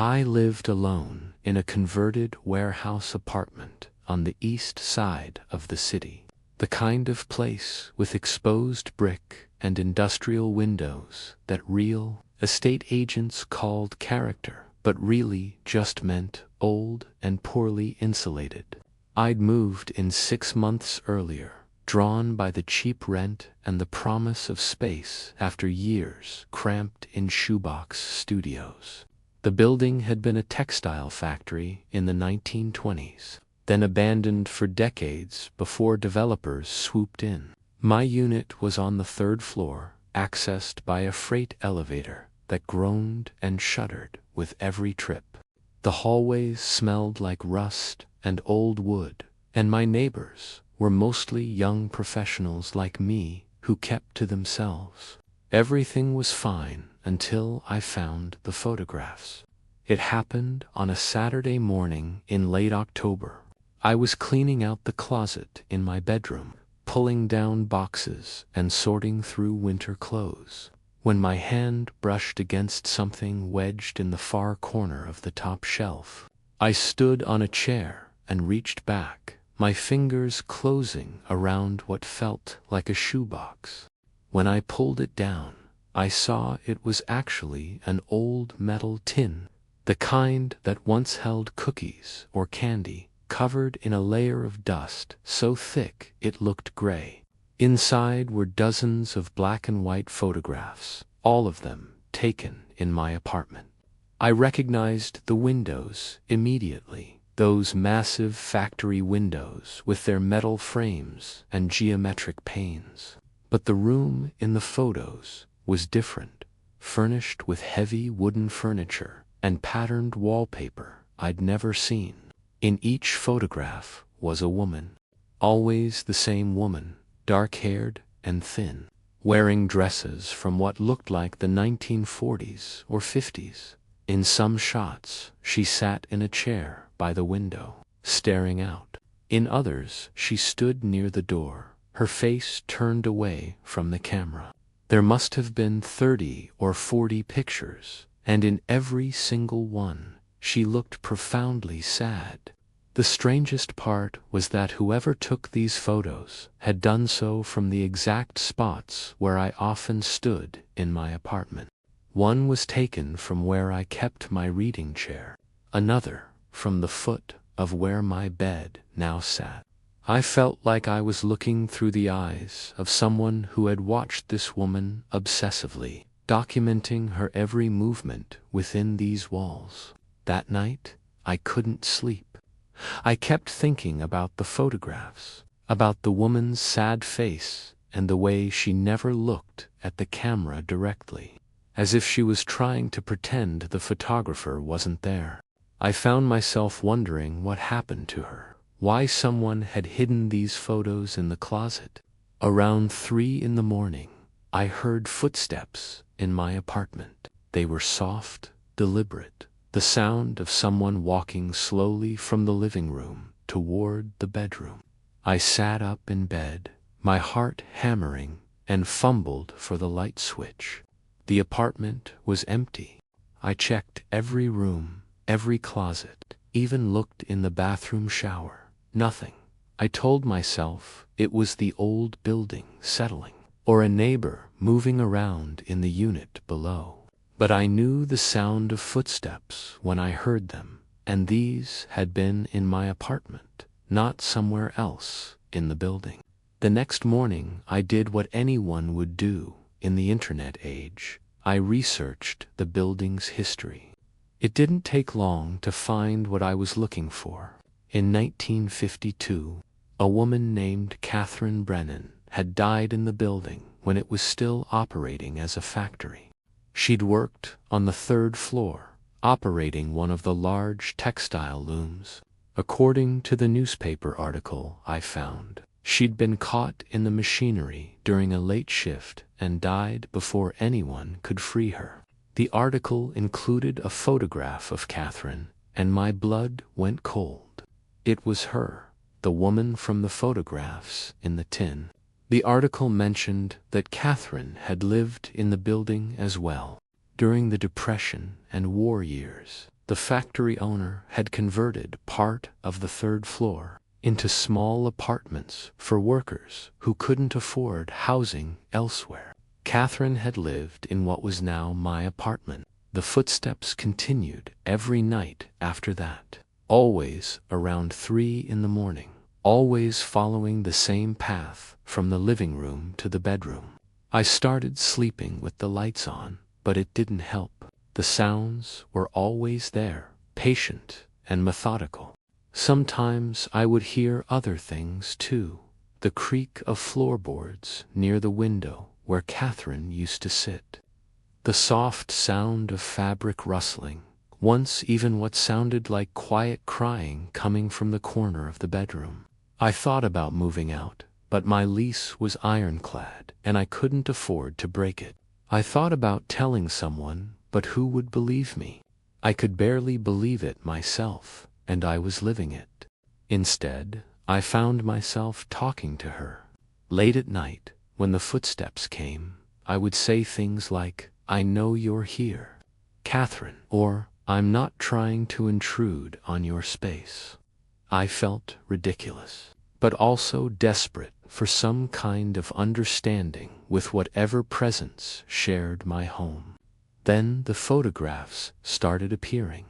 I lived alone in a converted warehouse apartment on the east side of the city. The kind of place with exposed brick and industrial windows that real estate agents called character, but really just meant old and poorly insulated. I'd moved in 6 months earlier, drawn by the cheap rent and the promise of space after years cramped in shoebox studios. The building had been a textile factory in the 1920s, then abandoned for decades before developers swooped in. My unit was on the 3rd floor, accessed by a freight elevator that groaned and shuddered with every trip. The hallways smelled like rust and old wood, and my neighbors were mostly young professionals like me who kept to themselves. Everything was fine until I found the photographs. It happened on a Saturday morning in late October. I was cleaning out the closet in my bedroom, pulling down boxes and sorting through winter clothes, when my hand brushed against something wedged in the far corner of the top shelf. I stood on a chair and reached back, my fingers closing around what felt like a shoebox. When I pulled it down, I saw it was actually an old metal tin, the kind that once held cookies or candy, covered in a layer of dust so thick it looked gray. Inside were dozens of black and white photographs, all of them taken in my apartment. I recognized the windows immediately, those massive factory windows with their metal frames and geometric panes. But the room in the photos was different, furnished with heavy wooden furniture and patterned wallpaper I'd never seen. In each photograph was a woman, always the same woman, dark-haired and thin, wearing dresses from what looked like the 1940s or 50s. In some shots, she sat in a chair by the window, staring out. In others, she stood near the door, her face turned away from the camera. There must have been 30 or 40 pictures, and in every single one, she looked profoundly sad. The strangest part was that whoever took these photos had done so from the exact spots where I often stood in my apartment. One was taken from where I kept my reading chair, another from the foot of where my bed now sat. I felt like I was looking through the eyes of someone who had watched this woman obsessively, documenting her every movement within these walls. That night, I couldn't sleep. I kept thinking about the photographs, about the woman's sad face and the way she never looked at the camera directly, as if she was trying to pretend the photographer wasn't there. I found myself wondering what happened to her, why someone had hidden these photos in the closet. Around 3 in the morning, I heard footsteps in my apartment. They were soft, deliberate, the sound of someone walking slowly from the living room toward the bedroom. I sat up in bed, my heart hammering, and fumbled for the light switch. The apartment was empty. I checked every room, every closet, even looked in the bathroom shower. Nothing. I told myself it was the old building settling, or a neighbor moving around in the unit below. But I knew the sound of footsteps when I heard them, and these had been in my apartment, not somewhere else in the building. The next morning, I did what anyone would do in the internet age. I researched the building's history. It didn't take long to find what I was looking for. In 1952, a woman named Catherine Brennan had died in the building when it was still operating as a factory. She'd worked on the 3rd floor, operating one of the large textile looms. According to the newspaper article I found, she'd been caught in the machinery during a late shift and died before anyone could free her. The article included a photograph of Catherine, and my blood went cold. It was her, the woman from the photographs in the tin. The article mentioned that Catherine had lived in the building as well. During the Depression and war years, The factory owner had converted part of the third floor into small apartments for workers who couldn't afford housing elsewhere. Catherine had lived in what was now my apartment. The footsteps continued every night after that, always around 3 in the morning, always following the same path from the living room to the bedroom. I started sleeping with the lights on, but it didn't help. The sounds were always there, patient and methodical. Sometimes I would hear other things too, the creak of floorboards near the window where Catherine used to sit, the soft sound of fabric rustling, once even what sounded like quiet crying coming from the corner of the bedroom. I thought about moving out, but my lease was ironclad and I couldn't afford to break it. I thought about telling someone, but who would believe me? I could barely believe it myself, and I was living it. Instead, I found myself talking to her. Late at night, when the footsteps came, I would say things like, "I know you're here, Catherine," or "I'm not trying to intrude on your space." I felt ridiculous, but also desperate for some kind of understanding with whatever presence shared my home. Then the photographs started appearing.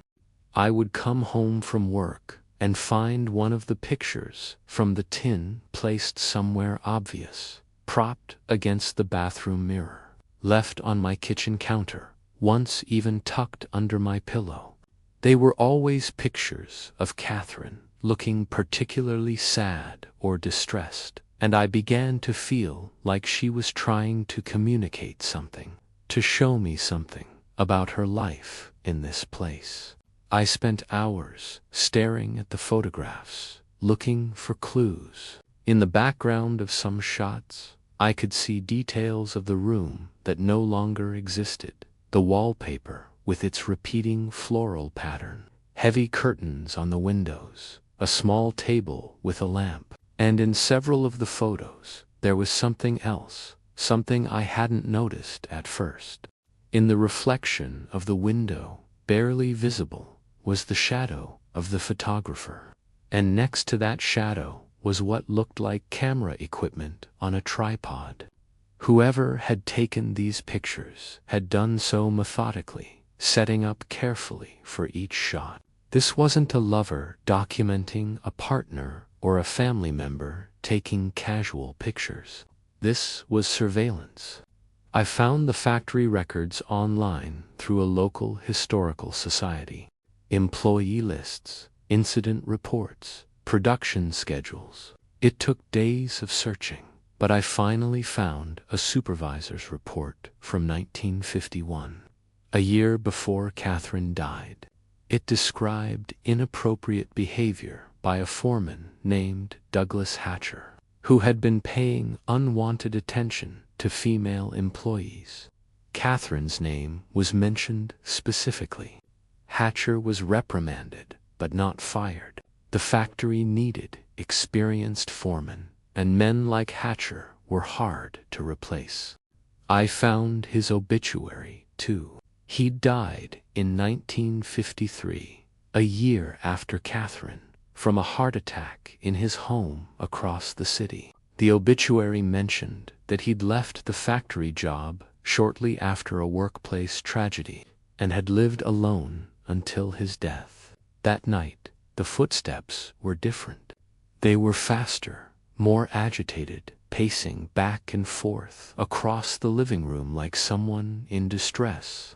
I would come home from work and find one of the pictures from the tin placed somewhere obvious, propped against the bathroom mirror, left on my kitchen counter, once even tucked under my pillow. They were always pictures of Catherine looking particularly sad or distressed, and I began to feel like she was trying to communicate something, to show me something about her life in this place. I spent hours staring at the photographs, looking for clues. In the background of some shots, I could see details of the room that no longer existed. The wallpaper with its repeating floral pattern, heavy curtains on the windows, a small table with a lamp. And in several of the photos, there was something else, something I hadn't noticed at first. In the reflection of the window, barely visible, was the shadow of the photographer. And next to that shadow was what looked like camera equipment on a tripod. Whoever had taken these pictures had done so methodically, setting up carefully for each shot. This wasn't a lover documenting a partner or a family member taking casual pictures. This was surveillance. I found the factory records online through a local historical society. Employee lists, incident reports, production schedules. It took days of searching, but I finally found a supervisor's report from 1951, a year before Catherine died. It described inappropriate behavior by a foreman named Douglas Hatcher, who had been paying unwanted attention to female employees. Catherine's name was mentioned specifically. Hatcher was reprimanded, but not fired. The factory needed experienced foremen, and men like Hatcher were hard to replace. I found his obituary, too. He died in 1953, a year after Catherine, from a heart attack in his home across the city. The obituary mentioned that he'd left the factory job shortly after a workplace tragedy and had lived alone until his death. That night, the footsteps were different. They were faster, more agitated, pacing back and forth across the living room like someone in distress.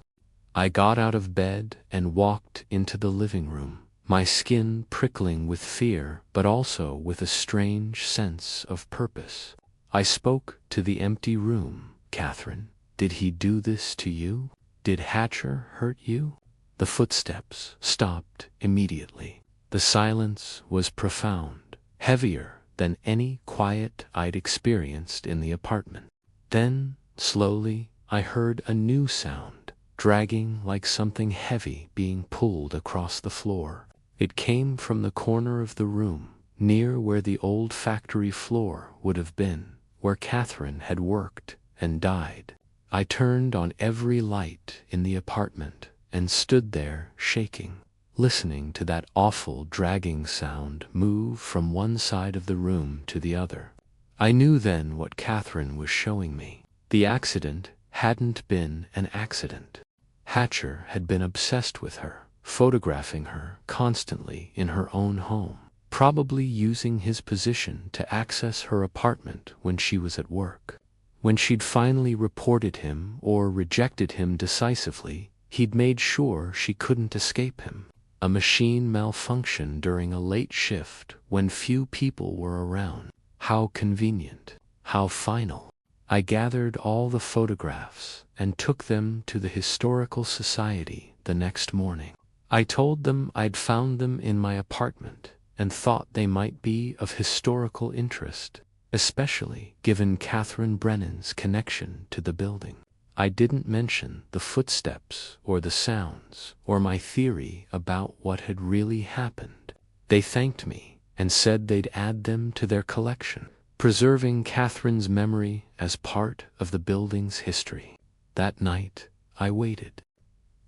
I got out of bed and walked into the living room, my skin prickling with fear but also with a strange sense of purpose. I spoke to the empty room. "Catherine, did he do this to you? Did Hatcher hurt you?" The footsteps stopped immediately. The silence was profound, heavier than any quiet I'd experienced in the apartment. Then, slowly, I heard a new sound, dragging like something heavy being pulled across the floor. It came from the corner of the room, near where the old factory floor would have been, where Catherine had worked and died. I turned on every light in the apartment and stood there shaking. listening to that awful dragging sound move from one side of the room to the other. I knew then what Catherine was showing me. The accident hadn't been an accident. Hatcher had been obsessed with her, photographing her constantly in her own home, probably using his position to access her apartment when she was at work. When she'd finally reported him or rejected him decisively, he'd made sure she couldn't escape him. A machine malfunction during a late shift when few people were around. How convenient. How final. I gathered all the photographs and took them to the Historical Society the next morning. I told them I'd found them in my apartment and thought they might be of historical interest, especially given Catherine Brennan's connection to the building. I didn't mention the footsteps or the sounds or my theory about what had really happened. They thanked me and said they'd add them to their collection, preserving Catherine's memory as part of the building's history. That night, I waited.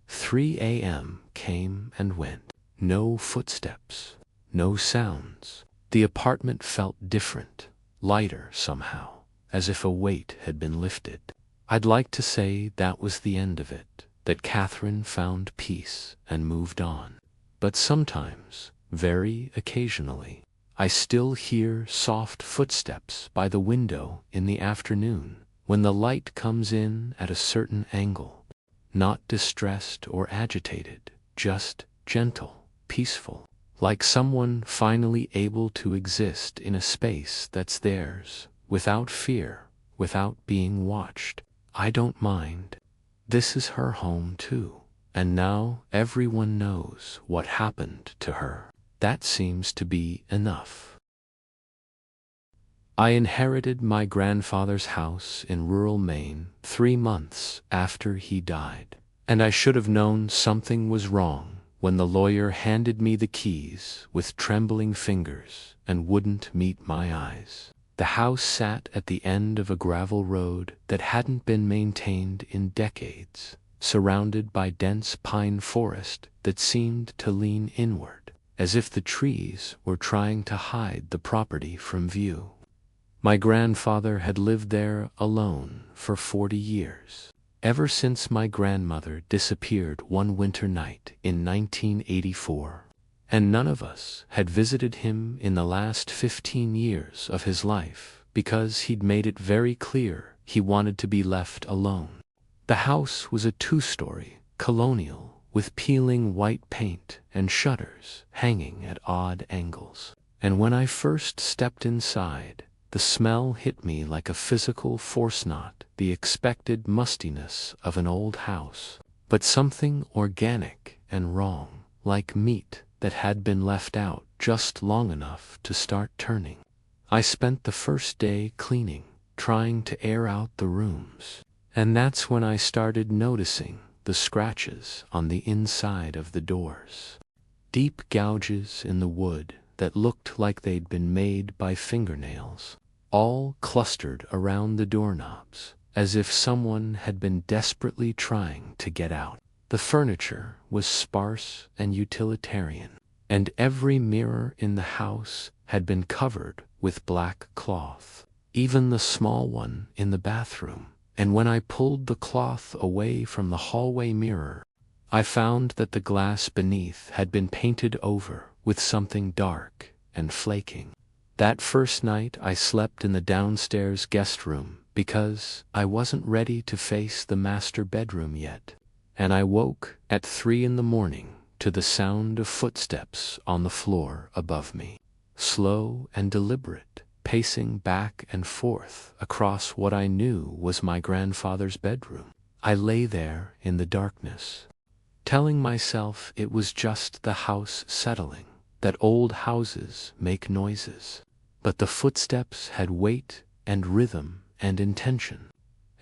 3 a.m. came and went. No footsteps, no sounds. The apartment felt different, lighter somehow, as if a weight had been lifted. I'd like to say that was the end of it, that Catherine found peace and moved on. But sometimes, very occasionally, I still hear soft footsteps by the window in the afternoon when the light comes in at a certain angle. Not distressed or agitated, just gentle, peaceful, like someone finally able to exist in a space that's theirs, without fear, without being watched. I don't mind. This is her home too, and now everyone knows what happened to her. That seems to be enough. I inherited my grandfather's house in rural Maine 3 months after he died, and I should have known something was wrong when the lawyer handed me the keys with trembling fingers and wouldn't meet my eyes. The house sat at the end of a gravel road that hadn't been maintained in decades, surrounded by dense pine forest that seemed to lean inward, as if the trees were trying to hide the property from view. My grandfather had lived there alone for 40 years, ever since my grandmother disappeared one winter night in 1984. And none of us had visited him in the last 15 years of his life because he'd made it very clear he wanted to be left alone. The house was a 2-story, colonial, with peeling white paint and shutters hanging at odd angles. And when I first stepped inside, the smell hit me like a physical force, not the expected mustiness of an old house, but something organic and wrong, like meat that had been left out just long enough to start turning. I spent the first day cleaning, trying to air out the rooms, and that's when I started noticing the scratches on the inside of the doors. Deep gouges in the wood that looked like they'd been made by fingernails, all clustered around the doorknobs, as if someone had been desperately trying to get out. The furniture was sparse and utilitarian, and every mirror in the house had been covered with black cloth, even the small one in the bathroom. And when I pulled the cloth away from the hallway mirror, I found that the glass beneath had been painted over with something dark and flaking. That first night I slept in the downstairs guest room because I wasn't ready to face the master bedroom yet. And I woke at 3 in the morning to the sound of footsteps on the floor above me, slow and deliberate, pacing back and forth across what I knew was my grandfather's bedroom. I lay there in the darkness, telling myself it was just the house settling, that old houses make noises. But the footsteps had weight and rhythm and intention,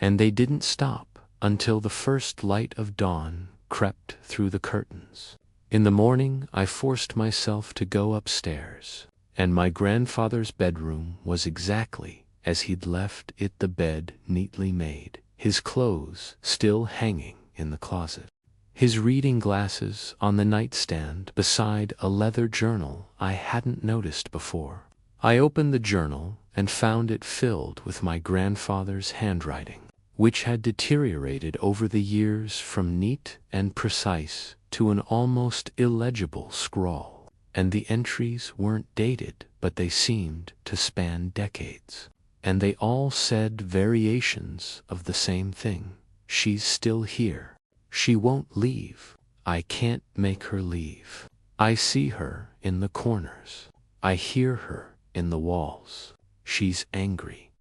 and they didn't stop until the first light of dawn crept through the curtains. In the morning, I forced myself to go upstairs, and my grandfather's bedroom was exactly as he'd left it, the bed neatly made, his clothes still hanging in the closet. his reading glasses on the nightstand beside a leather journal I hadn't noticed before. I opened the journal and found it filled with my grandfather's handwriting, which had deteriorated over the years from neat and precise to an almost illegible scrawl. And the entries weren't dated, but they seemed to span decades. And they all said variations of the same thing. She's still here. She won't leave. I can't make her leave. I see her in the corners. I hear her in the walls. She's angry.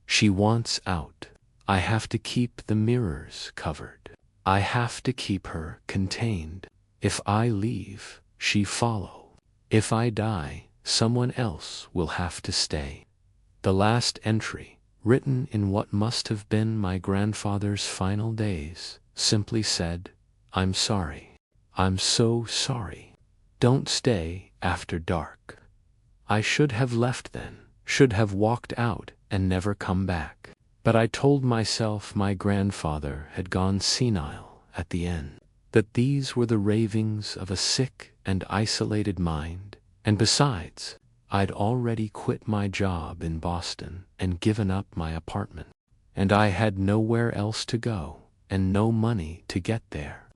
She wants out. I have to keep the mirrors covered. I have to keep her contained. If I leave, she follow. If I die, someone else will have to stay. The last entry, written in what must have been my grandfather's final days, simply said, "I'm sorry. I'm so sorry. Don't stay after dark." I should have left then, should have walked out and never come back. But I told myself my grandfather had gone senile at the end, that these were the ravings of a sick and isolated mind, and besides, I'd already quit my job in Boston and given up my apartment, and I had nowhere else to go, and no money to get there.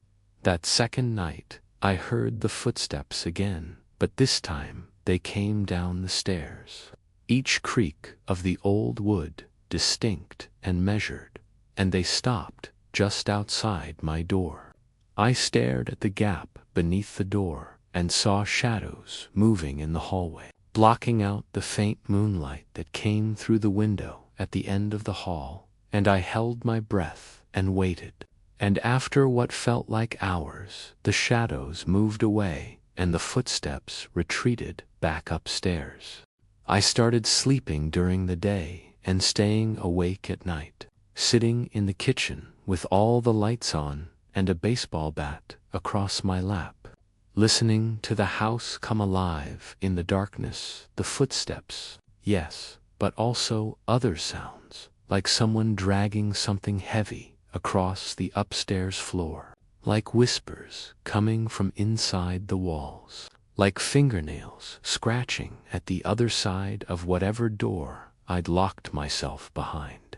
That second night, I heard the footsteps again, but this time they came down the stairs. Each creak of the old wood distinct and measured, and they stopped just outside my door. I stared at the gap beneath the door and saw shadows moving in the hallway, blocking out the faint moonlight that came through the window at the end of the hall, and I held my breath and waited. And after what felt like hours, the shadows moved away and the footsteps retreated back upstairs. I started sleeping during the day and staying awake at night, sitting in the kitchen with all the lights on and a baseball bat across my lap, listening to the house come alive in the darkness, the footsteps, yes, but also other sounds, like someone dragging something heavy across the upstairs floor, like whispers coming from inside the walls, like fingernails scratching at the other side of whatever door I'd locked myself behind.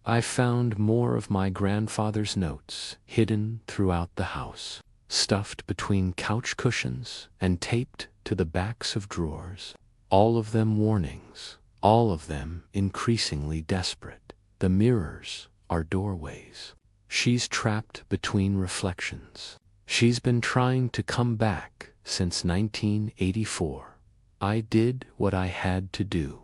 I found more of my grandfather's notes hidden throughout the house, stuffed between couch cushions and taped to the backs of drawers, all of them warnings, all of them increasingly desperate. The mirrors are doorways. She's trapped between reflections. She's been trying to come back since 1984. I did what I had to do.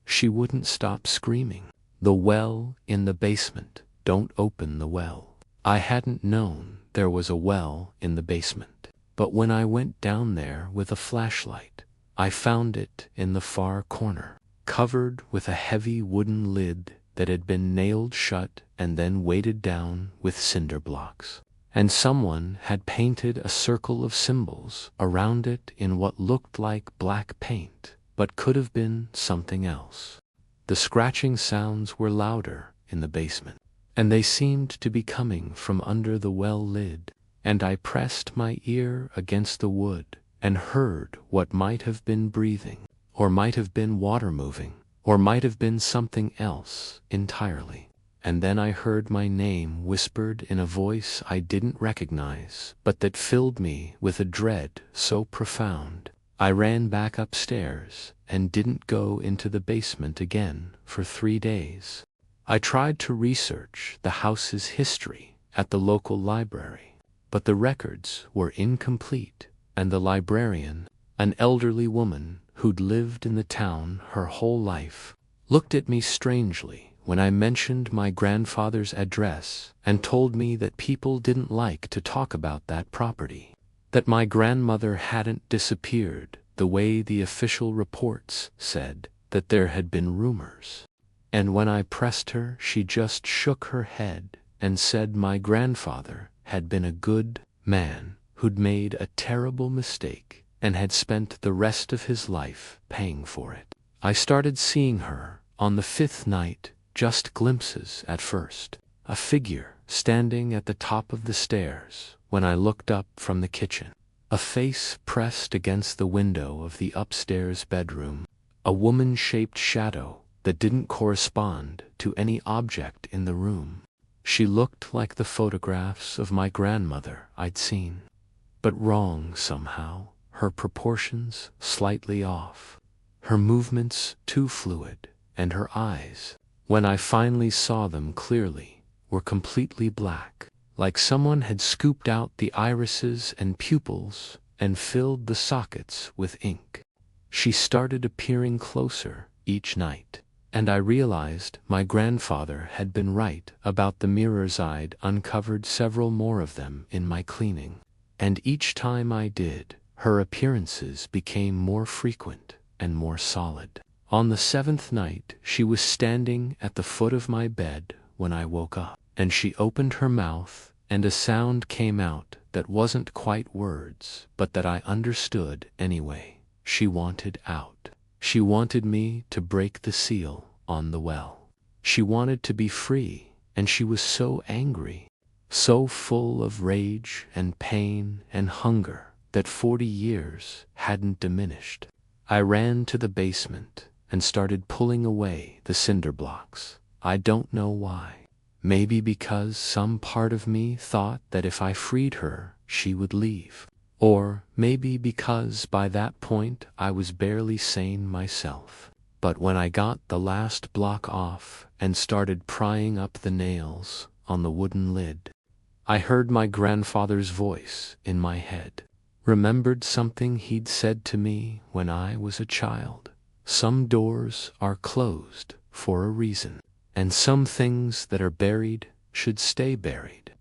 She wouldn't stop screaming. The well in the basement. Don't open the well. I hadn't known there was a well in the basement, but when I went down there with a flashlight, I found it in the far corner, covered with a heavy wooden lid that had been nailed shut and then weighted down with cinder blocks. And someone had painted a circle of symbols around it in what looked like black paint, but could have been something else. The scratching sounds were louder in the basement, and they seemed to be coming from under the well lid, and I pressed my ear against the wood and heard what might have been breathing, or might have been water moving, or might have been something else entirely. And then I heard my name whispered in a voice I didn't recognize, but that filled me with a dread so profound. I ran back upstairs and didn't go into the basement again for 3 days. I tried to research the house's history at the local library, but the records were incomplete, and the librarian, an elderly woman who'd lived in the town her whole life, looked at me strangely when I mentioned my grandfather's address and told me that people didn't like to talk about that property, that my grandmother hadn't disappeared the way the official reports said, that there had been rumors. And when I pressed her, she just shook her head and said my grandfather had been a good man who'd made a terrible mistake and had spent the rest of his life paying for it. I started seeing her on the 5th night, just glimpses at first, a figure standing at the top of the stairs when I looked up from the kitchen. A face pressed against the window of the upstairs bedroom. A woman-shaped shadow that didn't correspond to any object in the room. She looked like the photographs of my grandmother I'd seen, but wrong somehow, her proportions slightly off, her movements too fluid, and her eyes, when I finally saw them clearly, were completely black, like someone had scooped out the irises and pupils and filled the sockets with ink. She started appearing closer each night, and I realized my grandfather had been right about the mirrors. I'd uncovered several more of them in my cleaning, and each time I did, her appearances became more frequent and more solid. On the 7th night, she was standing at the foot of my bed when I woke up, and she opened her mouth, and a sound came out that wasn't quite words, but that I understood anyway. She wanted out. She wanted me to break the seal on the well. She wanted to be free, and she was so angry, so full of rage and pain and hunger that 40 years hadn't diminished. I ran to the basement and started pulling away the cinder blocks. I don't know why. Maybe because some part of me thought that if I freed her, she would leave. Or maybe because by that point I was barely sane myself. But when I got the last block off and started prying up the nails on the wooden lid, I heard my grandfather's voice in my head. Remembered something he'd said to me when I was a child. Some doors are closed for a reason, and some things that are buried should stay buried.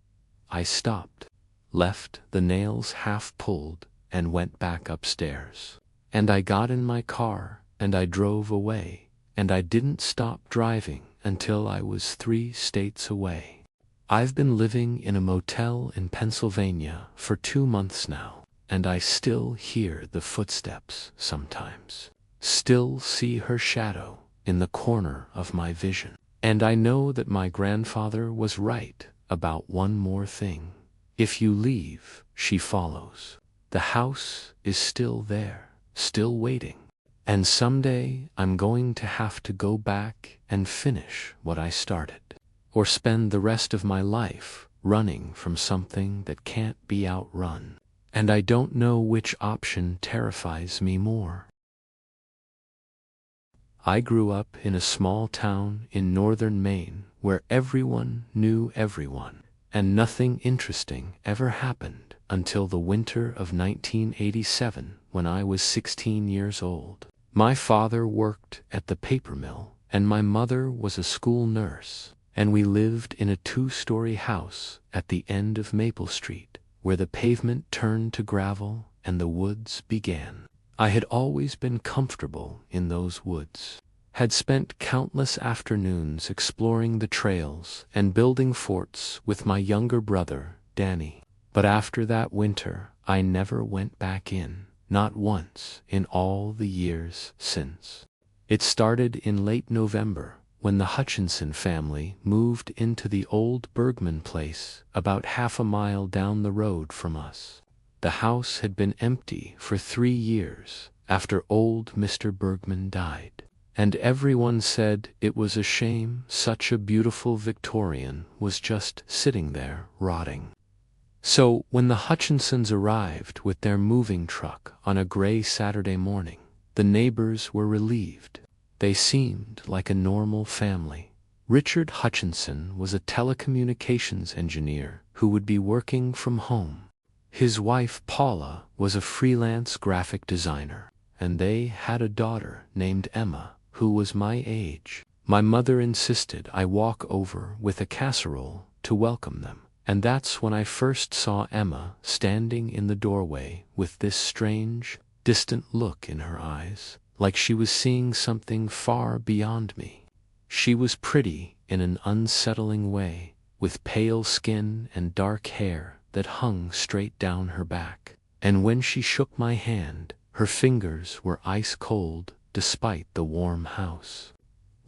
I stopped, left the nails half pulled, and went back upstairs. And I got in my car, and I drove away, and I didn't stop driving until I was 3 states away. I've been living in a motel in Pennsylvania for 2 months now, and I still hear the footsteps sometimes, still see her shadow in the corner of my vision. And I know that my grandfather was right about one more thing. If you leave, she follows. The house is still there, still waiting. And someday I'm going to have to go back and finish what I started, or spend the rest of my life running from something that can't be outrun. And I don't know which option terrifies me more. I grew up in a small town in northern Maine where everyone knew everyone, and nothing interesting ever happened until the winter of 1987 when I was 16 years old. My father worked at the paper mill, and my mother was a school nurse, and we lived in a 2-story house at the end of Maple Street, where the pavement turned to gravel and the woods began. I had always been comfortable in those woods, had spent countless afternoons exploring the trails and building forts with my younger brother, Danny. But after that winter, I never went back in, not once in all the years since. It started in late November, when the Hutchinson family moved into the old Bergman place about half a mile down the road from us. The house had been empty for 3 years after old Mr. Bergman died, and everyone said it was a shame such a beautiful Victorian was just sitting there rotting. So when the Hutchinsons arrived with their moving truck on a gray Saturday morning, the neighbors were relieved. They seemed like a normal family. Richard Hutchinson was a telecommunications engineer who would be working from home. His wife Paula was a freelance graphic designer, and they had a daughter named Emma, who was my age. My mother insisted I walk over with a casserole to welcome them, and that's when I first saw Emma standing in the doorway with this strange, distant look in her eyes, like she was seeing something far beyond me. She was pretty in an unsettling way, with pale skin and dark hair that hung straight down her back, and when she shook my hand, her fingers were ice cold despite the warm house.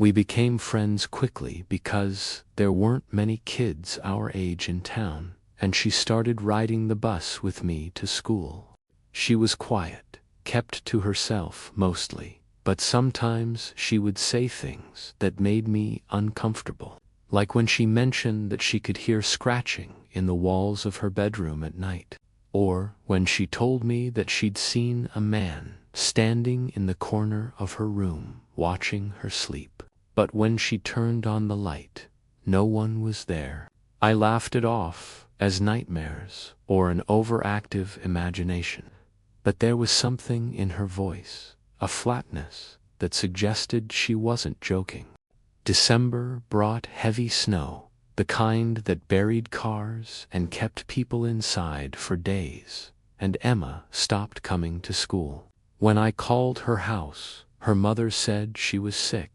We became friends quickly because there weren't many kids our age in town, and she started riding the bus with me to school. She was quiet, kept to herself mostly, but sometimes she would say things that made me uncomfortable, like when she mentioned that she could hear scratching in the walls of her bedroom at night, or when she told me that she'd seen a man standing in the corner of her room watching her sleep. But when she turned on the light, no one was there. I laughed it off as nightmares or an overactive imagination. But there was something in her voice, a flatness, that suggested she wasn't joking. December brought heavy snow, the kind that buried cars and kept people inside for days, and Emma stopped coming to school. When I called her house, her mother said she was sick,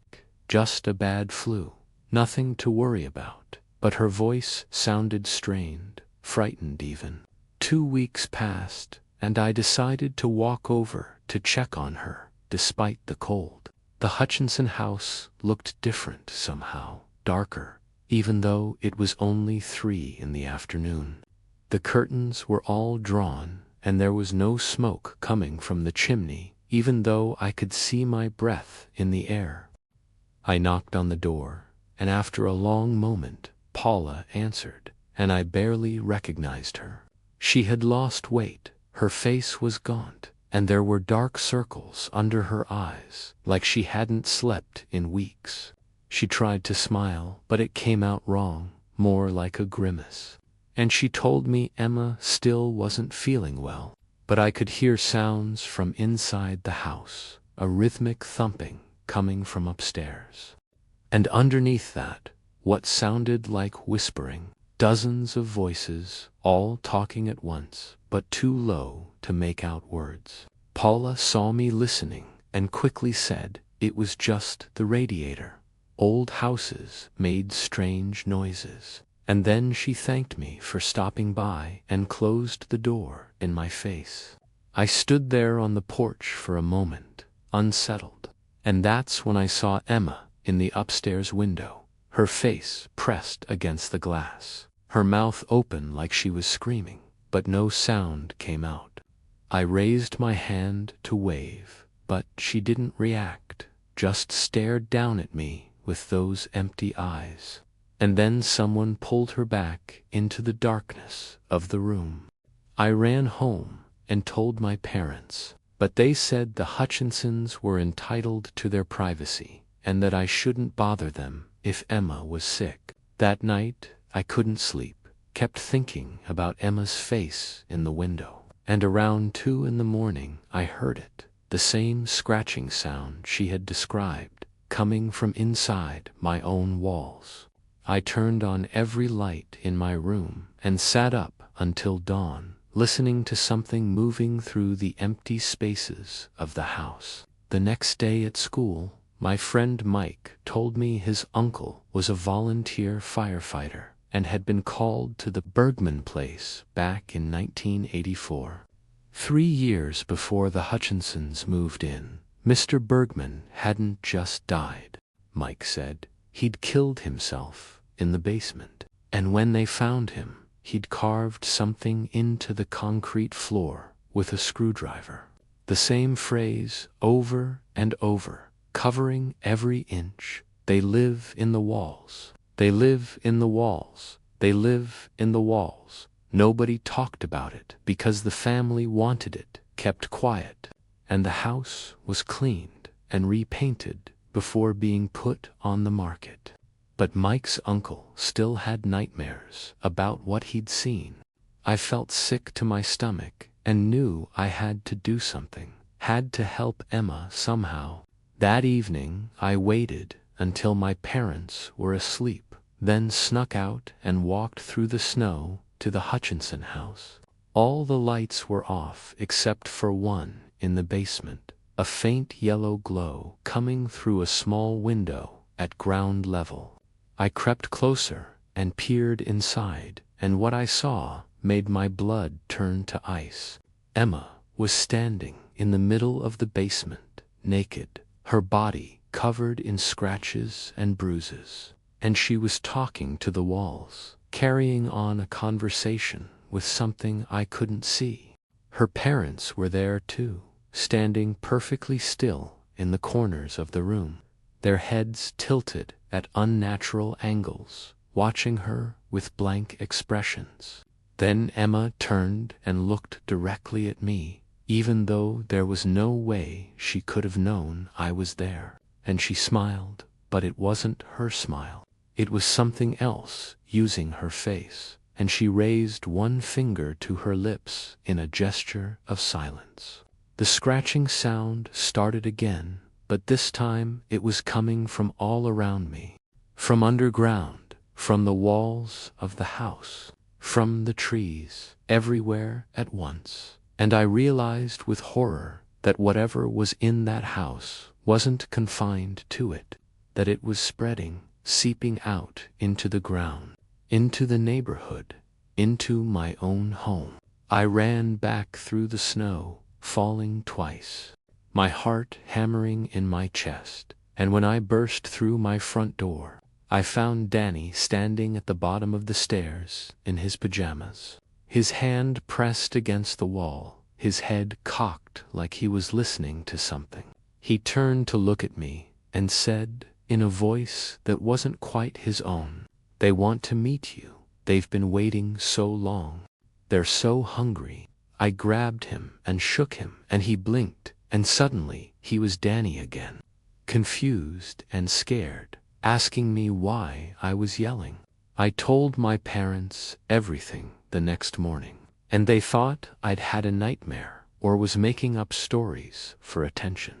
just a bad flu, nothing to worry about, but her voice sounded strained, frightened even. 2 weeks passed, and I decided to walk over to check on her, despite the cold. The Hutchinson house looked different somehow, darker, even though it was only 3 in the afternoon. The curtains were all drawn, and there was no smoke coming from the chimney, even though I could see my breath in the air. I knocked on the door, and after a long moment, Paula answered, and I barely recognized her. She had lost weight, her face was gaunt, and there were dark circles under her eyes, like she hadn't slept in weeks. She tried to smile, but it came out wrong, more like a grimace. And she told me Emma still wasn't feeling well, but I could hear sounds from inside the house, a rhythmic thumping coming from upstairs. And underneath that, what sounded like whispering, dozens of voices, all talking at once, but too low to make out words. Paula saw me listening and quickly said it was just the radiator. Old houses made strange noises. And then she thanked me for stopping by and closed the door in my face. I stood there on the porch for a moment, unsettled. And that's when I saw Emma in the upstairs window, her face pressed against the glass, her mouth open like she was screaming, but no sound came out. I raised my hand to wave, but she didn't react, just stared down at me with those empty eyes. And then someone pulled her back into the darkness of the room. I ran home and told my parents, but they said the Hutchinsons were entitled to their privacy, and that I shouldn't bother them if Emma was sick. That night, I couldn't sleep, kept thinking about Emma's face in the window. And around 2 in the morning, I heard it, the same scratching sound she had described, coming from inside my own walls. I turned on every light in my room and sat up until dawn, listening to something moving through the empty spaces of the house. The next day at school, my friend Mike told me his uncle was a volunteer firefighter and had been called to the Bergman place back in 1984. 3 years before the Hutchinsons moved in, Mr. Bergman hadn't just died, Mike said. He'd killed himself in the basement, and when they found him, he'd carved something into the concrete floor with a screwdriver. The same phrase over and over, covering every inch. They live in the walls. They live in the walls. They live in the walls. Nobody talked about it because the family wanted it kept quiet, and the house was cleaned and repainted before being put on the market. But Mike's uncle still had nightmares about what he'd seen. I felt sick to my stomach and knew I had to do something, had to help Emma somehow. That evening, I waited until my parents were asleep, then snuck out and walked through the snow to the Hutchinson house. All the lights were off except for one in the basement, a faint yellow glow coming through a small window at ground level. I crept closer and peered inside, and what I saw made my blood turn to ice. Emma was standing in the middle of the basement, naked, her body covered in scratches and bruises. And she was talking to the walls, carrying on a conversation with something I couldn't see. Her parents were there too, standing perfectly still in the corners of the room, their heads tilted at unnatural angles, watching her with blank expressions. Then Emma turned and looked directly at me, even though there was no way she could have known I was there. And she smiled, but it wasn't her smile. It was something else using her face, and she raised one finger to her lips in a gesture of silence. The scratching sound started again, but this time it was coming from all around me, from underground, from the walls of the house, from the trees, everywhere at once. And I realized with horror that whatever was in that house wasn't confined to it, that it was spreading, seeping out into the ground, into the neighborhood, into my own home. I ran back through the snow, falling twice, my heart hammering in my chest, and when I burst through my front door, I found Danny standing at the bottom of the stairs in his pajamas, his hand pressed against the wall, his head cocked like he was listening to something. He turned to look at me and said, in a voice that wasn't quite his own, "They want to meet you. They've been waiting so long. They're so hungry." I grabbed him and shook him, and he blinked, and suddenly he was Danny again, confused and scared, asking me why I was yelling. I told my parents everything the next morning, and they thought I'd had a nightmare or was making up stories for attention.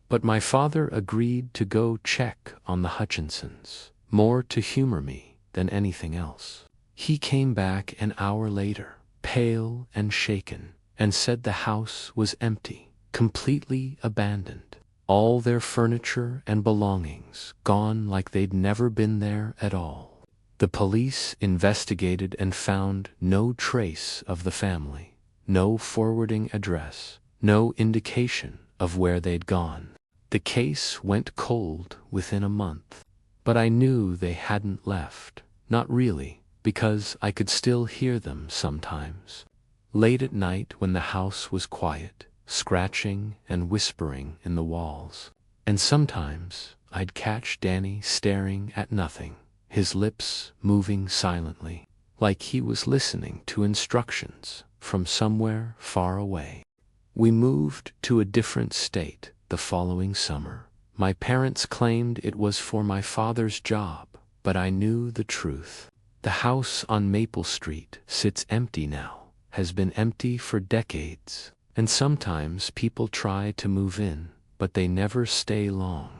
But my father agreed to go check on the Hutchinsons, more to humor me than anything else. He came back an hour later, pale and shaken, and said the house was empty, completely abandoned, all their furniture and belongings gone like they'd never been there at all. The police investigated and found no trace of the family, no forwarding address, no indication of where they'd gone. The case went cold within a month, but I knew they hadn't left, not really, because I could still hear them sometimes, late at night when the house was quiet, scratching and whispering in the walls. And sometimes I'd catch Danny staring at nothing, his lips moving silently, like he was listening to instructions from somewhere far away. We moved to a different state the following summer. My parents claimed it was for my father's job, but I knew the truth. The house on Maple Street sits empty now, has been empty for decades, and sometimes people try to move in, but they never stay long.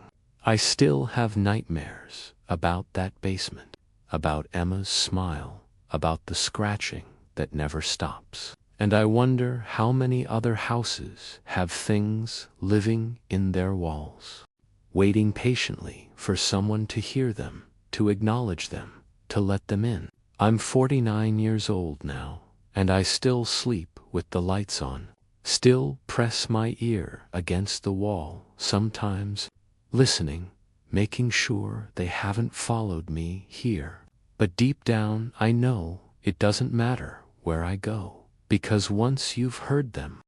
I still have nightmares about that basement, about Emma's smile, about the scratching that never stops. And I wonder how many other houses have things living in their walls, waiting patiently for someone to hear them, to acknowledge them, to let them in. I'm 49 years old now, and I still sleep with the lights on, still press my ear against the wall sometimes, listening, making sure they haven't followed me here. But deep down I know it doesn't matter where I go, because once you've heard them,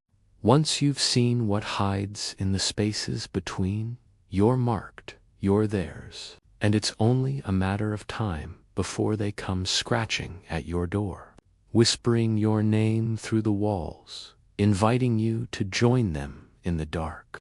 once you've seen what hides in the spaces between, you're marked, you're theirs, and it's only a matter of time before they come scratching at your door, whispering your name through the walls, inviting you to join them in the dark.